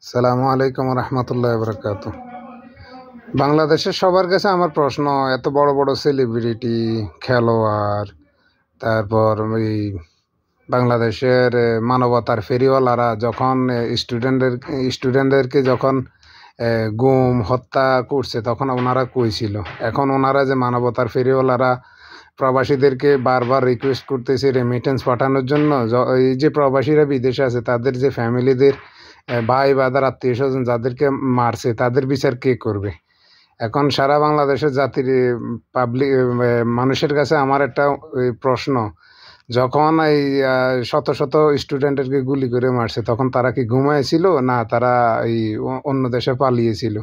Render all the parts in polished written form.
সালামু আলাইকুম রহমতুল্লাহ বরকাত। বাংলাদেশের সবার কাছে আমার প্রশ্ন, এত বড় বড় সেলিব্রিটি, খেলোয়াড়, তারপর এই বাংলাদেশের মানবতার ফেরিওয়ালারা যখন স্টুডেন্টদেরকে যখন গুম হত্যা করছে তখন ওনারা কই ছিল? এখন ওনারা যে মানবতার ফেরিওয়ালারা প্রবাসীদেরকে বারবার রিকোয়েস্ট করতেছে রেমিটেন্স পাঠানোর জন্য। এই যে প্রবাসীরা বিদেশে আছে তাদের যে ফ্যামিলিদের ভাই বাদার আত্মীয় স্বজন যাদেরকে মারছে তাদের বিচার কে করবে? এখন সারা বাংলাদেশের জাতির পাবলিক মানুষের কাছে আমার একটা প্রশ্ন, যখন এই শত শত স্টুডেন্টদেরকে গুলি করে মারছে তখন তারা কি ঘুমাইছিল না তারা এই অন্য দেশে পালিয়েছিল?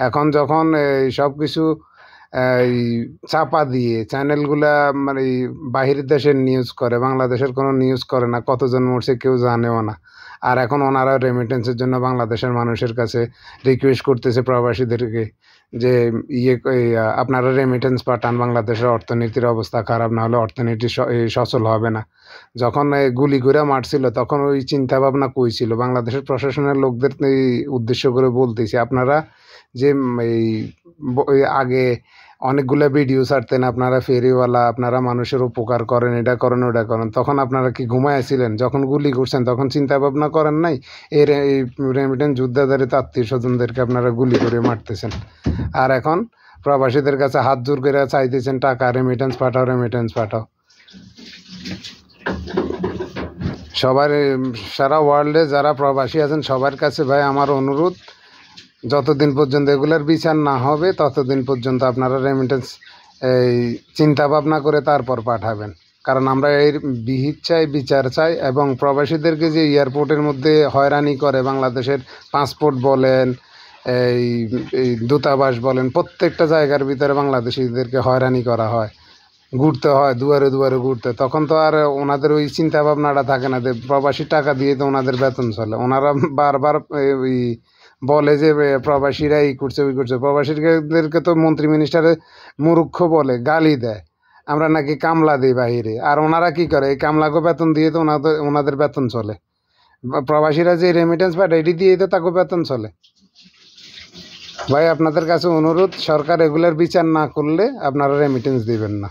এখন যখন এই সব কিছু এই চাপা দিয়ে চ্যানেলগুলা মানে এই বাহিরের দেশের নিউজ করে, বাংলাদেশের কোনো নিউজ করে না, কতজন মরছে কেউ জানেও না। আর এখন ওনারা রেমিটেন্সের জন্য বাংলাদেশের মানুষের কাছে রিকোয়েস্ট করতেছে প্রবাসীদেরকে যে আপনারা রেমিটেন্স পাঠান, বাংলাদেশের অর্থনীতির অবস্থা খারাপ, না হলে অর্থনীতি সচল হবে না। যখন গুলি করে মারছিল তখন ওই চিন্তা ভাবনা কই ছিল? বাংলাদেশের প্রশাসনের লোকদের উদ্দেশ্য করে বলতেছি, আপনারা যে এই আগে অনেকগুলো ভিডিও ছাড়তেন, আপনারা ফেরিওয়ালা, আপনারা মানুষের উপকার করেন, এটা করেন ওটা করেন, তখন আপনারা কি ঘুমাইছিলেন? যখন গুলি করছেন তখন চিন্তা ভাবনা করেন নাই? এই রেমিটেন্স যুদ্ধাধারিত আত্মীয় স্বজনদেরকে আপনারা গুলি করে মারতেছেন। আর এখন প্রবাসীদের কাছে হাত জোর করে চাইতেছেন টাকা, রেমিটেন্স পাঠাও, রেমিটেন্স পাঠাও। সবার সারা ওয়ার্ল্ডে যারা প্রবাসী আছেন সবার কাছে ভাই আমার অনুরোধ, যতদিন পর্যন্ত এগুলোর বিচার না হবে ততদিন পর্যন্ত আপনারা রেমিটেন্স এই চিন্তা ভাবনা করে তারপর পাঠাবেন। কারণ আমরা এর বিহিত চাই, বিচার চাই। এবং প্রবাসীদেরকে যে এয়ারপোর্টের মধ্যে হয়রানি করে, বাংলাদেশের পাসপোর্ট বলেন, এই দূতাবাস বলেন, প্রত্যেকটা জায়গার ভিতরে বাংলাদেশিদেরকে হয়রানি করা হয়, ঘুরতে হয় দুয়ারে দুয়ারে ঘুরতে, তখন তো আর ওনাদের ওই চিন্তা ভাবনাটা থাকে না যে প্রবাসী টাকা দিয়ে তো ওনাদের বেতন চলে। ওনারা বারবার ওই বলে যে প্রবাসীরা এই করছে ওই করছে, প্রবাসীদেরকে তো মন্ত্রী মিনিস্টারে মূর্খ বলে, গালি দেয়, আমরা নাকি কামলা দিই বাহিরে। আর ওনারা কি করে? এই কামলাকে বেতন দিয়ে তো ওনাদের বেতন চলে। প্রবাসীরা যে রেমিটেন্স পাঠায় এটি দিয়ে তো তাকে বেতন চলে। ভাই আপনাদের কাছে অনুরোধ, সরকার এগুলোর বিচার না করলে আপনারা রেমিটেন্স দিবেন না।